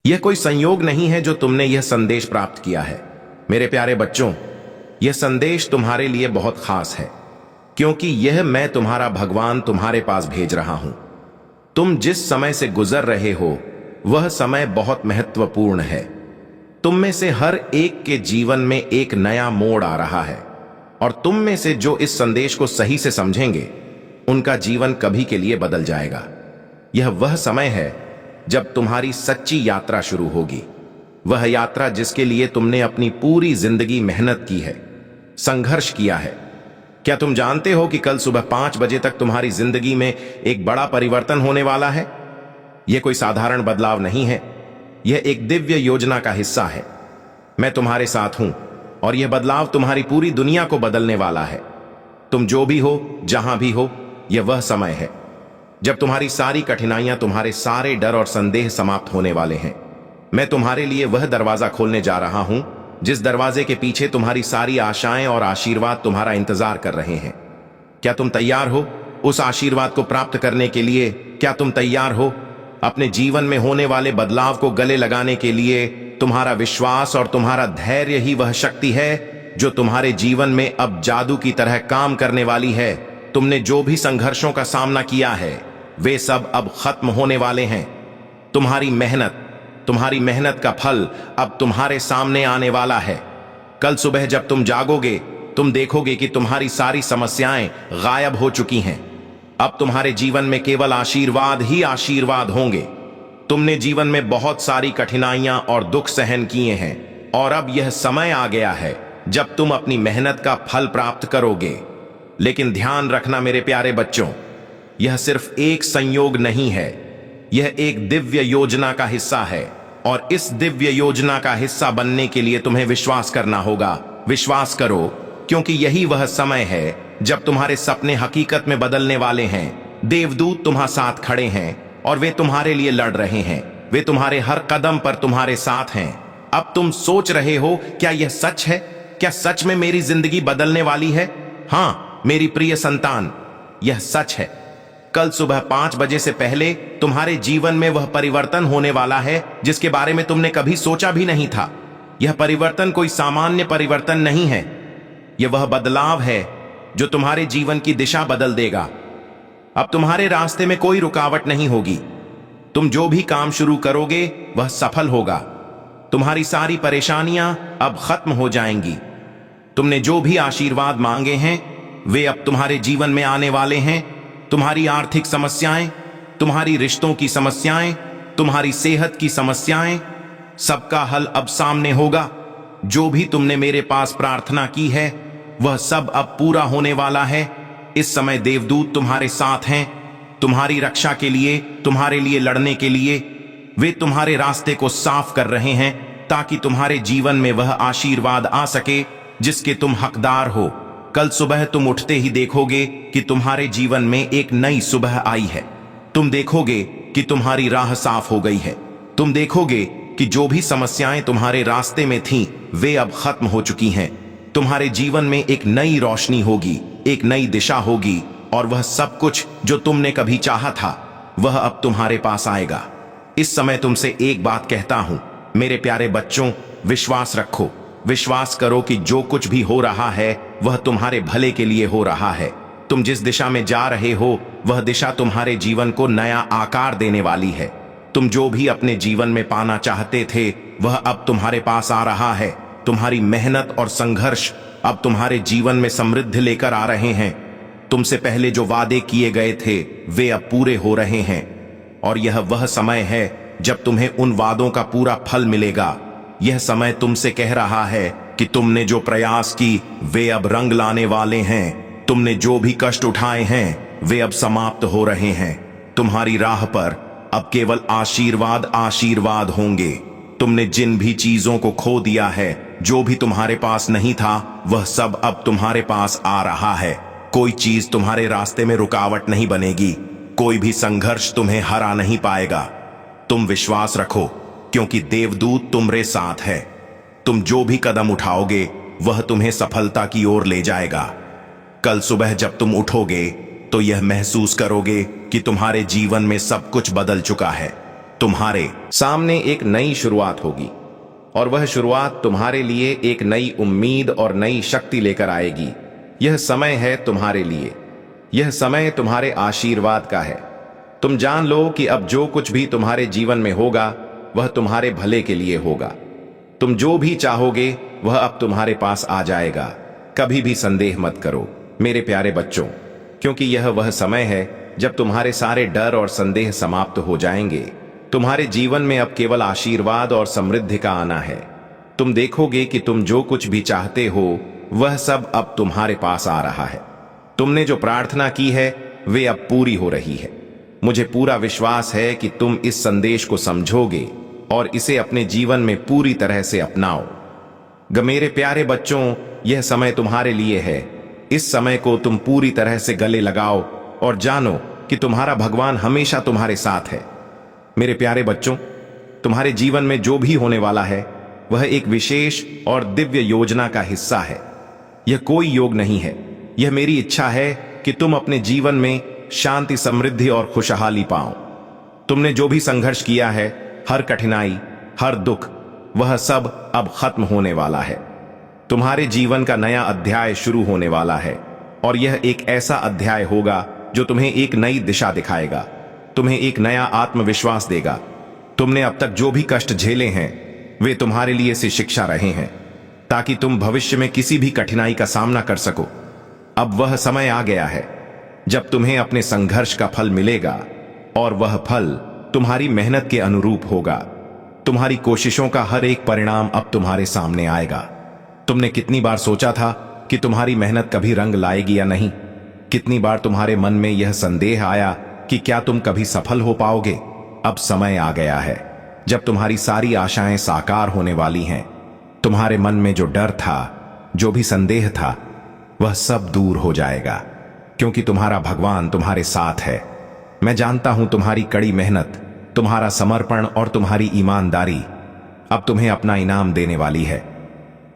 यह कोई संयोग नहीं है जो तुमने यह संदेश प्राप्त किया है। मेरे प्यारे बच्चों, यह संदेश तुम्हारे लिए बहुत खास है, क्योंकि यह मैं तुम्हारा भगवान तुम्हारे पास भेज रहा हूं। तुम जिस समय से गुजर रहे हो वह समय बहुत महत्वपूर्ण है। तुम में से हर एक के जीवन में एक नया मोड़ आ रहा है, और तुम में से जो इस संदेश को सही से समझेंगे उनका जीवन कभी के लिए बदल जाएगा। यह वह समय है जब तुम्हारी सच्ची यात्रा शुरू होगी, वह यात्रा जिसके लिए तुमने अपनी पूरी जिंदगी मेहनत की है, संघर्ष किया है। क्या तुम जानते हो कि कल सुबह 5 बजे तक तुम्हारी जिंदगी में एक बड़ा परिवर्तन होने वाला है? यह कोई साधारण बदलाव नहीं है, यह एक दिव्य योजना का हिस्सा है। मैं तुम्हारे साथ हूं, और यह बदलाव तुम्हारी पूरी दुनिया को बदलने वाला है। तुम जो भी हो, जहां भी हो, यह वह समय है जब तुम्हारी सारी कठिनाइयां, तुम्हारे सारे डर और संदेह समाप्त होने वाले हैं। मैं तुम्हारे लिए वह दरवाजा खोलने जा रहा हूं जिस दरवाजे के पीछे तुम्हारी सारी आशाएं और आशीर्वाद तुम्हारा इंतजार कर रहे हैं। क्या तुम तैयार हो उस आशीर्वाद को प्राप्त करने के लिए? क्या तुम तैयार हो अपने जीवन में होने वाले बदलाव को गले लगाने के लिए? तुम्हारा विश्वास और तुम्हारा धैर्य ही वह शक्ति है जो तुम्हारे जीवन में अब जादू की तरह काम करने वाली है। तुमने जो भी संघर्षों का सामना किया है वे सब अब खत्म होने वाले हैं। तुम्हारी मेहनत का फल अब तुम्हारे सामने आने वाला है। कल सुबह जब तुम जागोगे तुम देखोगे कि तुम्हारी सारी समस्याएं गायब हो चुकी हैं। अब तुम्हारे जीवन में केवल आशीर्वाद ही आशीर्वाद होंगे। तुमने जीवन में बहुत सारी कठिनाइयां और दुख सहन किए हैं, और अब यह समय आ गया है जब तुम अपनी मेहनत का फल प्राप्त करोगे। लेकिन ध्यान रखना मेरे प्यारे बच्चों, यह सिर्फ एक संयोग नहीं है, यह एक दिव्य योजना का हिस्सा है, और इस दिव्य योजना का हिस्सा बनने के लिए तुम्हें विश्वास करना होगा। विश्वास करो, क्योंकि यही वह समय है जब तुम्हारे सपने हकीकत में बदलने वाले हैं। देवदूत तुम्हारे साथ खड़े हैं और वे तुम्हारे लिए लड़ रहे हैं। वे तुम्हारे हर कदम पर तुम्हारे साथ हैं। अब तुम सोच रहे हो, क्या यह सच है? क्या सच में मेरी जिंदगी बदलने वाली है? हां मेरी प्रिय संतान, यह सच है। कल सुबह 5 बजे से पहले तुम्हारे जीवन में वह परिवर्तन होने वाला है जिसके बारे में तुमने कभी सोचा भी नहीं था। यह परिवर्तन कोई सामान्य परिवर्तन नहीं है, यह वह बदलाव है जो तुम्हारे जीवन की दिशा बदल देगा। अब तुम्हारे रास्ते में कोई रुकावट नहीं होगी। तुम जो भी काम शुरू करोगे वह सफल होगा। तुम्हारी सारी परेशानियां अब खत्म हो जाएंगी। तुमने जो भी आशीर्वाद मांगे हैं वे अब तुम्हारे जीवन में आने वाले हैं। तुम्हारी आर्थिक समस्याएं, तुम्हारी रिश्तों की समस्याएं, तुम्हारी सेहत की समस्याएं, सबका हल अब सामने होगा। जो भी तुमने मेरे पास प्रार्थना की है वह सब अब पूरा होने वाला है। इस समय देवदूत तुम्हारे साथ हैं, तुम्हारी रक्षा के लिए, तुम्हारे लिए लड़ने के लिए। वे तुम्हारे रास्ते को साफ कर रहे हैं ताकि तुम्हारे जीवन में वह आशीर्वाद आ सके जिसके तुम हकदार हो। कल सुबह तुम उठते ही देखोगे कि तुम्हारे जीवन में एक नई सुबह आई है। तुम देखोगे कि तुम्हारी राह साफ हो गई है। तुम देखोगे कि जो भी समस्याएं तुम्हारे रास्ते में थीं वे अब खत्म हो चुकी हैं। तुम्हारे जीवन में एक नई रोशनी होगी, एक नई दिशा होगी, और वह सब कुछ जो तुमने कभी चाहा था वह अब तुम्हारे पास आएगा। इस समय तुमसे एक बात कहता हूं मेरे प्यारे बच्चों, विश्वास रखो। विश्वास करो कि जो कुछ भी हो रहा है वह तुम्हारे भले के लिए हो रहा है। तुम जिस दिशा में जा रहे हो वह दिशा तुम्हारे जीवन को नया आकार देने वाली है। तुम जो भी अपने जीवन में पाना चाहते थे वह अब तुम्हारे पास आ रहा है। तुम्हारी मेहनत और संघर्ष अब तुम्हारे जीवन में समृद्धि लेकर आ रहे हैं। तुमसे पहले जो वादे किए गए थे वे अब पूरे हो रहे हैं, और यह वह समय है जब तुम्हें उन वादों का पूरा फल मिलेगा। यह समय तुमसे कह रहा है कि तुमने जो प्रयास की वे अब रंग लाने वाले हैं। तुमने जो भी कष्ट उठाए हैं वे अब समाप्त हो रहे हैं। तुम्हारी राह पर अब केवल आशीर्वाद आशीर्वाद होंगे। तुमने जिन भी चीजों को खो दिया है, जो भी तुम्हारे पास नहीं था, वह सब अब तुम्हारे पास आ रहा है। कोई चीज तुम्हारे रास्ते में रुकावट नहीं बनेगी। कोई भी संघर्ष तुम्हें हरा नहीं पाएगा। तुम विश्वास रखो, क्योंकि देवदूत तुम्हारे साथ है। तुम जो भी कदम उठाओगे वह तुम्हें सफलता की ओर ले जाएगा। कल सुबह जब तुम उठोगे तो यह महसूस करोगे कि तुम्हारे जीवन में सब कुछ बदल चुका है। तुम्हारे सामने एक नई शुरुआत होगी और वह शुरुआत तुम्हारे लिए एक नई उम्मीद और नई शक्ति लेकर आएगी। यह समय है तुम्हारे लिए, यह समय तुम्हारे आशीर्वाद का है। तुम जान लो कि अब जो कुछ भी तुम्हारे जीवन में होगा वह तुम्हारे भले के लिए होगा। तुम जो भी चाहोगे वह अब तुम्हारे पास आ जाएगा। कभी भी संदेह मत करो मेरे प्यारे बच्चों, क्योंकि यह वह समय है जब तुम्हारे सारे डर और संदेह समाप्त हो जाएंगे। तुम्हारे जीवन में अब केवल आशीर्वाद और समृद्धि का आना है। तुम देखोगे कि तुम जो कुछ भी चाहते हो वह सब अब तुम्हारे पास आ रहा है। तुमने जो प्रार्थना की है वे अब पूरी हो रही है। मुझे पूरा विश्वास है कि तुम इस संदेश को समझोगे और इसे अपने जीवन में पूरी तरह से अपनाओ। मेरे प्यारे बच्चों, यह समय तुम्हारे लिए है। इस समय को तुम पूरी तरह से गले लगाओ और जानो कि तुम्हारा भगवान हमेशा तुम्हारे साथ है। मेरे प्यारे बच्चों, तुम्हारे जीवन में जो भी होने वाला है वह एक विशेष और दिव्य योजना का हिस्सा है। यह कोई योग नहीं है, यह मेरी इच्छा है कि तुम अपने जीवन में शांति, समृद्धि और खुशहाली पाओ। तुमने जो भी संघर्ष किया है, हर कठिनाई, हर दुख, वह सब अब खत्म होने वाला है। तुम्हारे जीवन का नया अध्याय शुरू होने वाला है और यह एक ऐसा अध्याय होगा जो तुम्हें एक नई दिशा दिखाएगा, तुम्हें एक नया आत्मविश्वास देगा। तुमने अब तक जो भी कष्ट झेले हैं वे तुम्हारे लिए से शिक्षा रहे हैं, ताकि तुम भविष्य में किसी भी कठिनाई का सामना कर सको। अब वह समय आ गया है जब तुम्हें अपने संघर्ष का फल मिलेगा और वह फल तुम्हारी मेहनत के अनुरूप होगा। तुम्हारी कोशिशों का हर एक परिणाम अब तुम्हारे सामने आएगा। तुमने कितनी बार सोचा था कि तुम्हारी मेहनत कभी रंग लाएगी या नहीं? कितनी बार तुम्हारे मन में यह संदेह आया कि क्या तुम कभी सफल हो पाओगे? अब समय आ गया है जब तुम्हारी सारी आशाएं साकार होने वाली हैं। तुम्हारे मन में जो डर था, जो भी संदेह था, वह सब दूर हो जाएगा, क्योंकि तुम्हारा भगवान तुम्हारे साथ है। मैं जानता हूं तुम्हारी कड़ी मेहनत, तुम्हारा समर्पण और तुम्हारी ईमानदारी अब तुम्हें अपना इनाम देने वाली है।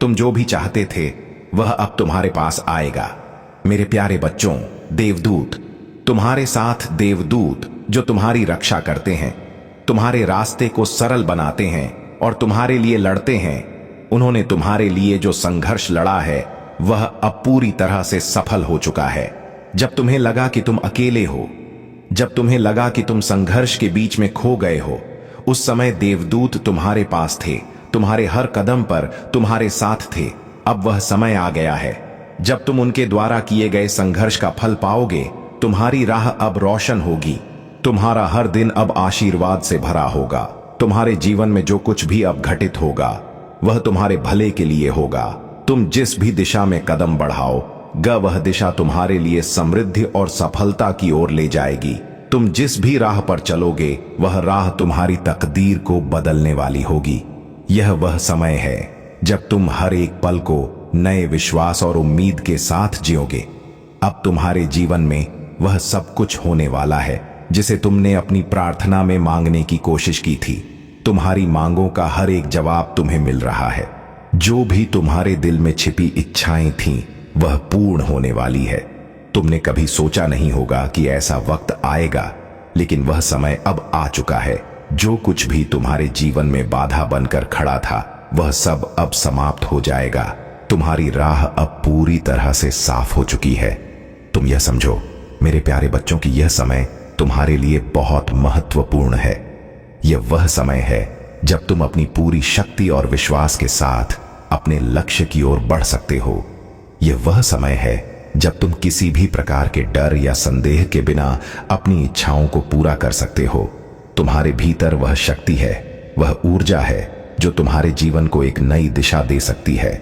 तुम जो भी चाहते थे वह अब तुम्हारे पास आएगा। मेरे प्यारे बच्चों, देवदूत तुम्हारे साथ, देवदूत जो तुम्हारी रक्षा करते हैं, तुम्हारे रास्ते को सरल बनाते हैं और तुम्हारे लिए लड़ते हैं, उन्होंने तुम्हारे लिए जो संघर्ष लड़ा है वह अब पूरी तरह से सफल हो चुका है। जब तुम्हें लगा कि तुम अकेले हो, जब तुम्हें लगा कि तुम संघर्ष के बीच में खो गए हो, उस समय देवदूत तुम्हारे पास थे, तुम्हारे हर कदम पर तुम्हारे साथ थे। अब वह समय आ गया है जब तुम उनके द्वारा किए गए संघर्ष का फल पाओगे। तुम्हारी राह अब रोशन होगी, तुम्हारा हर दिन अब आशीर्वाद से भरा होगा। तुम्हारे जीवन में जो कुछ भी अब घटित होगा वह तुम्हारे भले के लिए होगा। तुम जिस भी दिशा में कदम बढ़ाओगे वह दिशा तुम्हारे लिए समृद्धि और सफलता की ओर ले जाएगी। तुम जिस भी राह पर चलोगे वह राह तुम्हारी तकदीर को बदलने वाली होगी। यह वह समय है जब तुम हर एक पल को नए विश्वास और उम्मीद के साथ जियोगे। अब तुम्हारे जीवन में वह सब कुछ होने वाला है जिसे तुमने अपनी प्रार्थना में मांगने की कोशिश की थी। तुम्हारी मांगों का हर एक जवाब तुम्हें मिल रहा है। जो भी तुम्हारे दिल में छिपी इच्छाएं थीं वह पूर्ण होने वाली है। तुमने कभी सोचा नहीं होगा कि ऐसा वक्त आएगा, लेकिन वह समय अब आ चुका है। जो कुछ भी तुम्हारे जीवन में बाधा बनकर खड़ा था वह सब अब समाप्त हो जाएगा। तुम्हारी राह अब पूरी तरह से साफ हो चुकी है। तुम यह समझो मेरे प्यारे बच्चों कि यह समय तुम्हारे लिए बहुत महत्वपूर्ण है। यह वह समय है जब तुम अपनी पूरी शक्ति और विश्वास के साथ अपने लक्ष्य की ओर बढ़ सकते हो। यह वह समय है जब तुम किसी भी प्रकार के डर या संदेह के बिना अपनी इच्छाओं को पूरा कर सकते हो। तुम्हारे भीतर वह शक्ति है, वह ऊर्जा है जो तुम्हारे जीवन को एक नई दिशा दे सकती है।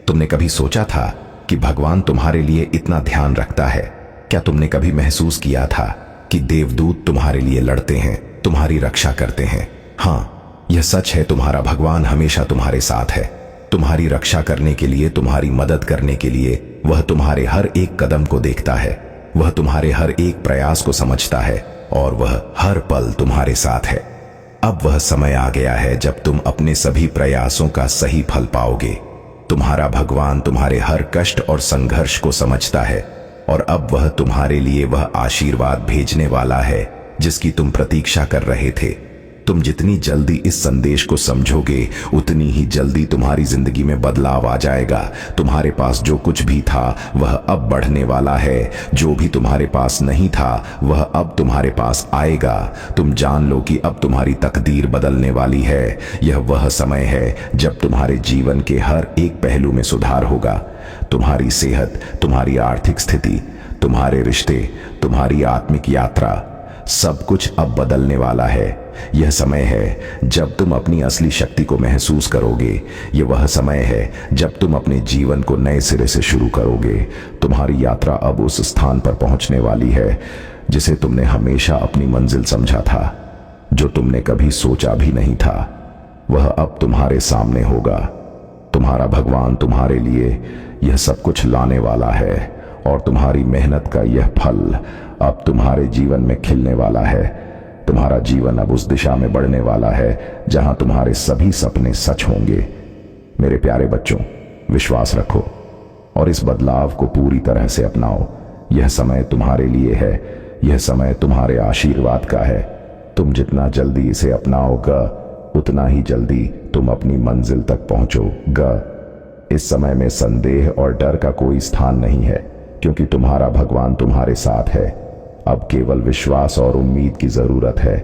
तुमने कभी सोचा था कि भगवान तुम्हारे लिए इतना ध्यान रखता है? क्या तुमने कभी महसूस किया था कि देवदूत तुम्हारे लिए लड़ते हैं, तुम्हारी रक्षा करते हैं? हाँ, यह सच है। तुम्हारा भगवान हमेशा तुम्हारे साथ है, तुम्हारी रक्षा करने के लिए, तुम्हारी मदद करने के लिए। वह तुम्हारे हर एक कदम को देखता है, वह तुम्हारे हर एक प्रयास को समझता है और वह हर पल तुम्हारे साथ है। अब वह समय आ गया है जब तुम अपने सभी प्रयासों का सही फल पाओगे। तुम्हारा भगवान तुम्हारे हर कष्ट और संघर्ष को समझता है और अब वह तुम्हारे लिए वह आशीर्वाद भेजने वाला है जिसकी तुम प्रतीक्षा कर रहे थे। तुम जितनी जल्दी इस संदेश को समझोगे उतनी ही जल्दी तुम्हारी जिंदगी में बदलाव आ जाएगा। तुम्हारे पास जो कुछ भी था वह अब बढ़ने वाला है, जो भी तुम्हारे पास नहीं था वह अब तुम्हारे पास आएगा। तुम जान लो कि अब तुम्हारी तकदीर बदलने वाली है। यह वह समय है जब तुम्हारे जीवन के हर एक पहलू में सुधार होगा। तुम्हारी सेहत, तुम्हारी आर्थिक स्थिति, तुम्हारे रिश्ते, तुम्हारी आत्मिक यात्रा, सब कुछ अब बदलने वाला है। यह समय है जब तुम अपनी असली शक्ति को महसूस करोगे। यह वह समय है जब तुम अपने जीवन को नए सिरे से शुरू करोगे। तुम्हारी यात्रा अब उस स्थान पर पहुंचने वाली है जिसे तुमने हमेशा अपनी मंजिल समझा था। जो तुमने कभी सोचा भी नहीं था वह अब तुम्हारे सामने होगा। तुम्हारा भगवान तुम्हारे लिए यह सब कुछ लाने वाला है और तुम्हारी मेहनत का यह फल अब तुम्हारे जीवन में खिलने वाला है। तुम्हारा जीवन अब उस दिशा में बढ़ने वाला है जहां तुम्हारे सभी सपने सच होंगे। मेरे प्यारे बच्चों, विश्वास रखो और इस बदलाव को पूरी तरह से अपनाओ। यह समय तुम्हारे लिए है, यह समय तुम्हारे आशीर्वाद का है। तुम जितना जल्दी इसे अपनाओगे उतना ही जल्दी तुम अपनी मंजिल तक पहुंचोगे। इस समय में संदेह और डर का कोई स्थान नहीं है, क्योंकि तुम्हारा भगवान तुम्हारे साथ है। अब केवल विश्वास और उम्मीद की जरूरत है।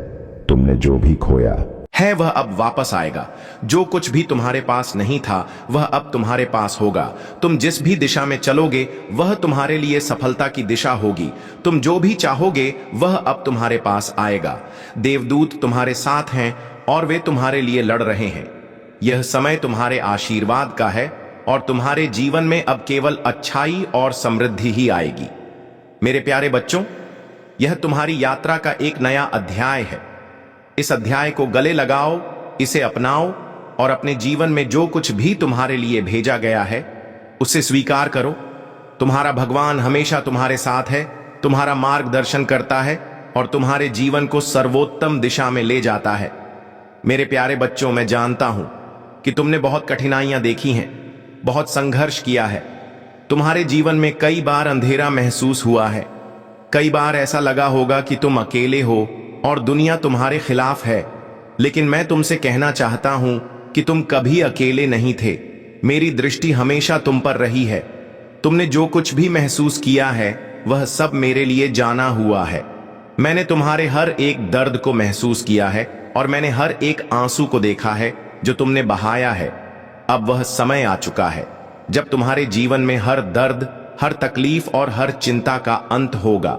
तुमने जो भी खोया है वह अब वापस आएगा। जो कुछ भी तुम्हारे पास नहीं था वह अब तुम्हारे पास होगा। तुम जिस भी दिशा में चलोगे वह तुम्हारे लिए सफलता की दिशा होगी। तुम जो भी चाहोगे वह अब तुम्हारे पास आएगा। देवदूत तुम्हारे साथ हैं और वे तुम्हारे लिए लड़ रहे हैं। यह समय तुम्हारे आशीर्वाद का है और तुम्हारे जीवन में अब केवल अच्छाई और समृद्धि ही आएगी। मेरे प्यारे बच्चों, यह तुम्हारी यात्रा का एक नया अध्याय है। इस अध्याय को गले लगाओ, इसे अपनाओ और अपने जीवन में जो कुछ भी तुम्हारे लिए भेजा गया है उसे स्वीकार करो। तुम्हारा भगवान हमेशा तुम्हारे साथ है, तुम्हारा मार्गदर्शन करता है और तुम्हारे जीवन को सर्वोत्तम दिशा में ले जाता है। मेरे प्यारे बच्चों, मैं जानता हूं कि तुमने बहुत कठिनाइयां देखी हैं, बहुत संघर्ष किया है। तुम्हारे जीवन में कई बार अंधेरा महसूस हुआ है। कई बार ऐसा लगा होगा कि तुम अकेले हो और दुनिया तुम्हारे खिलाफ है। लेकिन मैं तुमसे कहना चाहता हूं कि तुम कभी अकेले नहीं थे। मेरी दृष्टि हमेशा तुम पर रही है। तुमने जो कुछ भी महसूस किया है वह सब मेरे लिए जाना हुआ है। मैंने तुम्हारे हर एक दर्द को महसूस किया है और मैंने हर एक आंसू को देखा है जो तुमने बहाया है। अब वह समय आ चुका है जब तुम्हारे जीवन में हर दर्द, हर तकलीफ और हर चिंता का अंत होगा।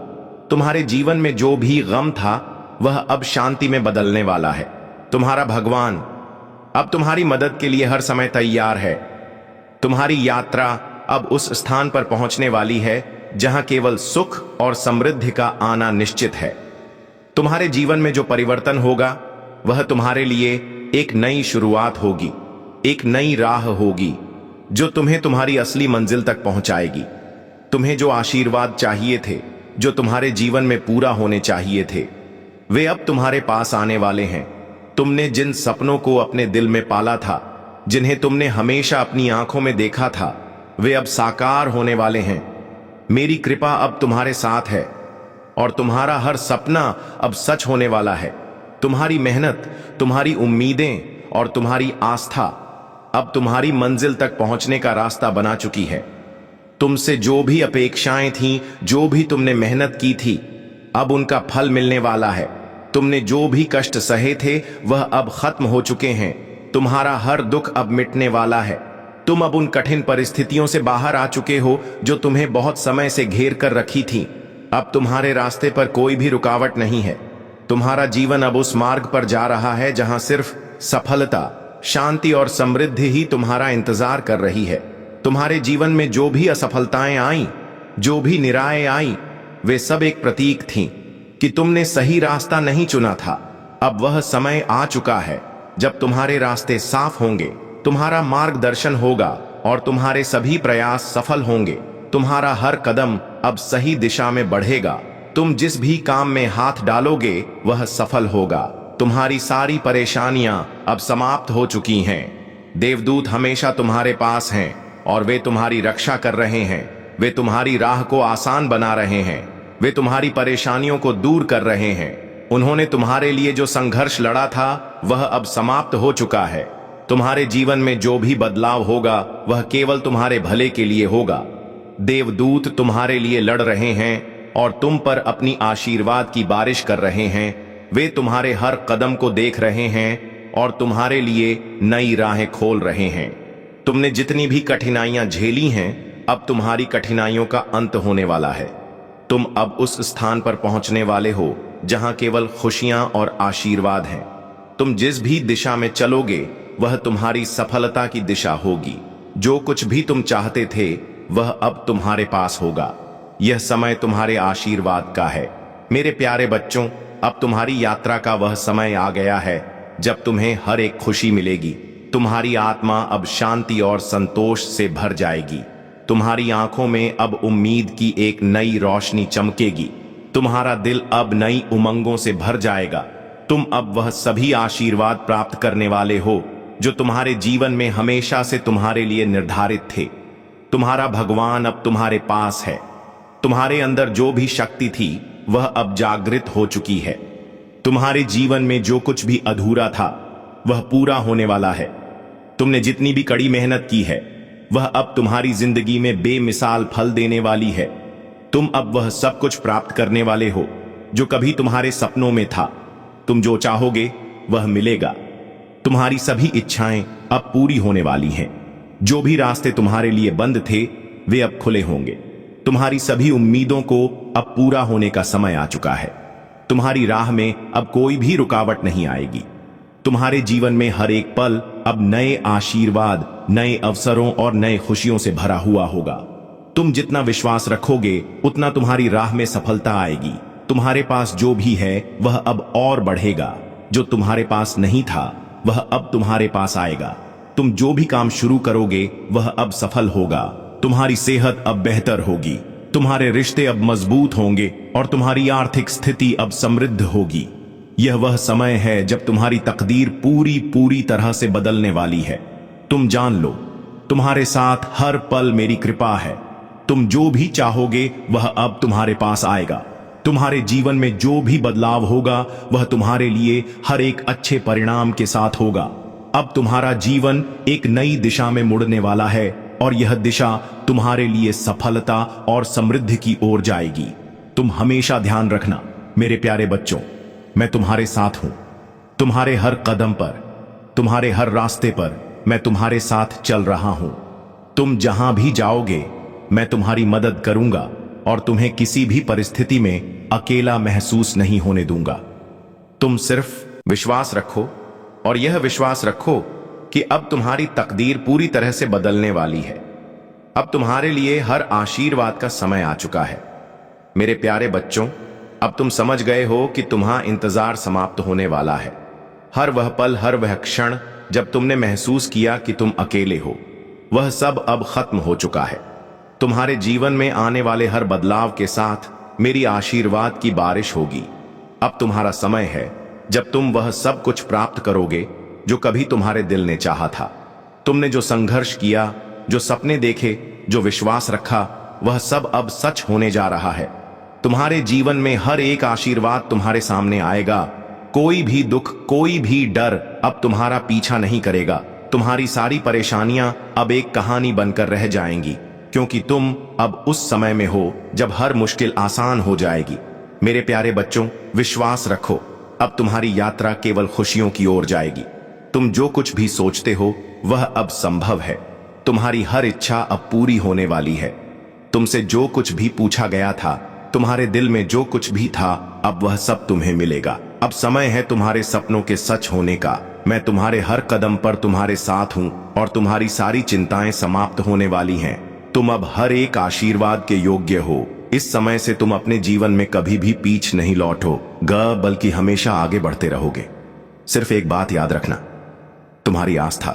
तुम्हारे जीवन में जो भी गम था वह अब शांति में बदलने वाला है। तुम्हारा भगवान अब तुम्हारी मदद के लिए हर समय तैयार है। तुम्हारी यात्रा अब उस स्थान पर पहुंचने वाली है जहां केवल सुख और समृद्धि का आना निश्चित है। तुम्हारे जीवन में जो परिवर्तन होगा वह तुम्हारे लिए एक नई शुरुआत होगी, एक नई राह होगी जो तुम्हें तुम्हारी असली मंजिल तक पहुंचाएगी। तुम्हें जो आशीर्वाद चाहिए थे, जो तुम्हारे जीवन में पूरा होने चाहिए थे, वे अब तुम्हारे पास आने वाले हैं। तुमने जिन सपनों को अपने दिल में पाला था, जिन्हें तुमने हमेशा अपनी आंखों में देखा था, वे अब साकार होने वाले हैं। मेरी कृपा अब तुम्हारे साथ है और तुम्हारा हर सपना अब सच होने वाला है। तुम्हारी मेहनत, तुम्हारी उम्मीदें और तुम्हारी आस्था अब तुम्हारी मंजिल तक पहुंचने का रास्ता बना चुकी है। तुमसे जो भी अपेक्षाएं थीं, जो भी तुमने मेहनत की थी, अब उनका फल मिलने वाला है। तुमने जो भी कष्ट सहे थे वह अब खत्म हो चुके हैं। तुम्हारा हर दुख अब मिटने वाला है। तुम अब उन कठिन परिस्थितियों से बाहर आ चुके हो जो तुम्हें बहुत समय से घेर कर रखी थी। अब तुम्हारे रास्ते पर कोई भी रुकावट नहीं है। तुम्हारा जीवन अब उस मार्ग पर जा रहा है जहां सिर्फ सफलता, शांति और समृद्धि ही तुम्हारा इंतजार कर रही है। तुम्हारे जीवन में जो भी असफलताएं आईं, जो भी निराएं आईं, वे सब एक प्रतीक थीं कि तुमने सही रास्ता नहीं चुना था। अब वह समय आ चुका है जब तुम्हारे रास्ते साफ होंगे, तुम्हारा मार्गदर्शन होगा और तुम्हारे सभी प्रयास सफल होंगे। तुम्हारा हर कदम अब सही दिशा में बढ़ेगा। तुम जिस भी काम में हाथ डालोगे वह सफल होगा। तुम्हारी सारी परेशानियां अब समाप्त हो चुकी हैं। देवदूत हमेशा तुम्हारे पास हैं और वे तुम्हारी रक्षा कर रहे हैं। वे तुम्हारी राह को आसान बना रहे हैं। वे तुम्हारी परेशानियों को दूर कर रहे हैं। उन्होंने तुम्हारे लिए जो संघर्ष लड़ा था वह अब समाप्त हो चुका है। तुम्हारे जीवन में जो भी बदलाव होगा वह केवल तुम्हारे भले के लिए होगा। देवदूत तुम्हारे लिए लड़ रहे हैं और तुम पर अपनी आशीर्वाद की बारिश कर रहे हैं। वे तुम्हारे हर कदम को देख रहे हैं और तुम्हारे लिए नई राहें खोल रहे हैं। तुमने जितनी भी कठिनाइयां झेली हैं, अब तुम्हारी कठिनाइयों का अंत होने वाला है। तुम अब उस स्थान पर पहुंचने वाले हो जहां केवल खुशियां और आशीर्वाद हैं। तुम जिस भी दिशा में चलोगे वह तुम्हारी सफलता की दिशा होगी। जो कुछ भी तुम चाहते थे वह अब तुम्हारे पास होगा। यह समय तुम्हारे आशीर्वाद का है। मेरे प्यारे बच्चों, अब तुम्हारी यात्रा का वह समय आ गया है जब तुम्हें हर एक खुशी मिलेगी। तुम्हारी आत्मा अब शांति और संतोष से भर जाएगी। तुम्हारी आंखों में अब उम्मीद की एक नई रोशनी चमकेगी। तुम्हारा दिल अब नई उमंगों से भर जाएगा। तुम अब वह सभी आशीर्वाद प्राप्त करने वाले हो जो तुम्हारे जीवन में हमेशा से तुम्हारे लिए निर्धारित थे। तुम्हारा भगवान अब तुम्हारे पास है। तुम्हारे अंदर जो भी शक्ति थी वह अब जागृत हो चुकी है। तुम्हारे जीवन में जो कुछ भी अधूरा था वह पूरा होने वाला है। तुमने जितनी भी कड़ी मेहनत की है वह अब तुम्हारी जिंदगी में बेमिसाल फल देने वाली है। तुम अब वह सब कुछ प्राप्त करने वाले हो जो कभी तुम्हारे सपनों में था। तुम जो चाहोगे वह मिलेगा। तुम्हारी सभी इच्छाएं अब पूरी होने वाली हैं। जो भी रास्ते तुम्हारे लिए बंद थे वे अब खुले होंगे। तुम्हारी सभी उम्मीदों को अब पूरा होने का समय आ चुका है। तुम्हारी राह में अब कोई भी रुकावट नहीं आएगी। तुम्हारे जीवन में हर एक पल अब नए आशीर्वाद, नए अवसरों और नए खुशियों से भरा हुआ होगा। तुम जितना विश्वास रखोगे उतना तुम्हारी राह में सफलता आएगी। तुम्हारे पास जो भी है वह अब और बढ़ेगा। जो तुम्हारे पास नहीं था वह अब तुम्हारे पास आएगा। तुम जो भी काम शुरू करोगे वह अब सफल होगा। तुम्हारी सेहत अब बेहतर होगी। तुम्हारे रिश्ते अब मजबूत होंगे और तुम्हारी आर्थिक स्थिति अब समृद्ध होगी। यह वह समय है जब तुम्हारी तकदीर पूरी तरह से बदलने वाली है। तुम जान लो, तुम्हारे साथ हर पल मेरी कृपा है। तुम जो भी चाहोगे वह अब तुम्हारे पास आएगा। तुम्हारे जीवन में जो भी बदलाव होगा वह तुम्हारे लिए हर एक अच्छे परिणाम के साथ होगा। अब तुम्हारा जीवन एक नई दिशा में मुड़ने वाला है और यह दिशा तुम्हारे लिए सफलता और समृद्धि की ओर जाएगी। तुम हमेशा ध्यान रखना मेरे प्यारे बच्चों, मैं तुम्हारे साथ हूं। तुम्हारे हर कदम पर, तुम्हारे हर रास्ते पर मैं तुम्हारे साथ चल रहा हूं। तुम जहां भी जाओगे मैं तुम्हारी मदद करूंगा और तुम्हें किसी भी परिस्थिति में अकेला महसूस नहीं होने दूंगा। तुम सिर्फ विश्वास रखो और यह विश्वास रखो कि अब तुम्हारी तकदीर पूरी तरह से बदलने वाली है। अब तुम्हारे लिए हर आशीर्वाद का समय आ चुका है। मेरे प्यारे बच्चों, अब तुम समझ गए हो कि तुम्हारा इंतजार समाप्त होने वाला है। हर वह पल, हर वह क्षण जब तुमने महसूस किया कि तुम अकेले हो, वह सब अब खत्म हो चुका है। तुम्हारे जीवन में आने वाले हर बदलाव के साथ मेरी आशीर्वाद की बारिश होगी। अब तुम्हारा समय है जब तुम वह सब कुछ प्राप्त करोगे जो कभी तुम्हारे दिल ने चाहा था। तुमने जो संघर्ष किया, जो सपने देखे, जो विश्वास रखा, वह सब अब सच होने जा रहा है। तुम्हारे जीवन में हर एक आशीर्वाद तुम्हारे सामने आएगा। कोई भी दुख, कोई भी डर अब तुम्हारा पीछा नहीं करेगा। तुम्हारी सारी परेशानियां अब एक कहानी बनकर रह जाएंगी, क्योंकि तुम अब उस समय में हो जब हर मुश्किल आसान हो जाएगी। मेरे प्यारे बच्चों, विश्वास रखो, अब तुम्हारी यात्रा केवल खुशियों की ओर जाएगी। तुम जो कुछ भी सोचते हो वह अब संभव है। तुम्हारी हर इच्छा अब पूरी होने वाली है। तुमसे जो कुछ भी पूछा गया था, तुम्हारे दिल में जो कुछ भी था, अब वह सब तुम्हें मिलेगा। अब समय है तुम्हारे सपनों के सच होने का। मैं तुम्हारे हर कदम पर तुम्हारे साथ हूं और तुम्हारी सारी चिंताएं समाप्त होने वाली हैं। तुम अब हर एक आशीर्वाद के योग्य हो। इस समय से तुम अपने जीवन में कभी भी पीछ नहीं लौटोगे, बल्कि हमेशा आगे बढ़ते रहोगे। सिर्फ एक बात याद रखना, तुम्हारी आस्था,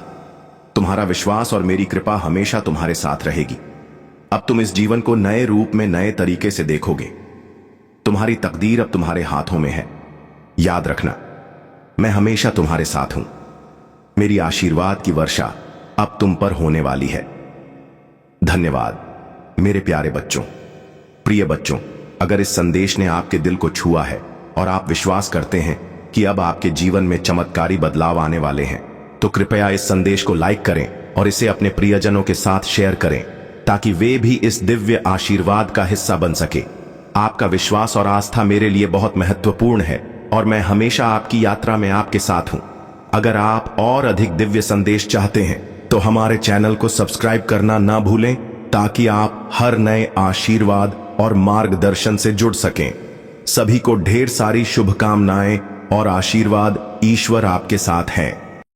तुम्हारा विश्वास और मेरी कृपा हमेशा तुम्हारे साथ रहेगी। अब तुम इस जीवन को नए रूप में, नए तरीके से देखोगे। तुम्हारी तकदीर अब तुम्हारे हाथों में है। याद रखना, मैं हमेशा तुम्हारे साथ हूं। मेरी आशीर्वाद की वर्षा अब तुम पर होने वाली है। धन्यवाद मेरे प्यारे बच्चों। प्रिय बच्चों, अगर इस संदेश ने आपके दिल को छुआ है और आप विश्वास करते हैं कि अब आपके जीवन में चमत्कारी बदलाव आने वाले हैं, तो कृपया इस संदेश को लाइक करें और इसे अपने प्रियजनों के साथ शेयर करें ताकि वे भी इस दिव्य आशीर्वाद का हिस्सा बन सके। आपका विश्वास और आस्था मेरे लिए बहुत महत्वपूर्ण है और मैं हमेशा आपकी यात्रा में आपके साथ हूं। अगर आप और अधिक दिव्य संदेश चाहते हैं तो हमारे चैनल को सब्सक्राइब करना ना भूलें ताकि आप हर नए आशीर्वाद और मार्गदर्शन से जुड़ सकें। सभी को ढेर सारी शुभकामनाएं और आशीर्वाद। ईश्वर आपके साथ है।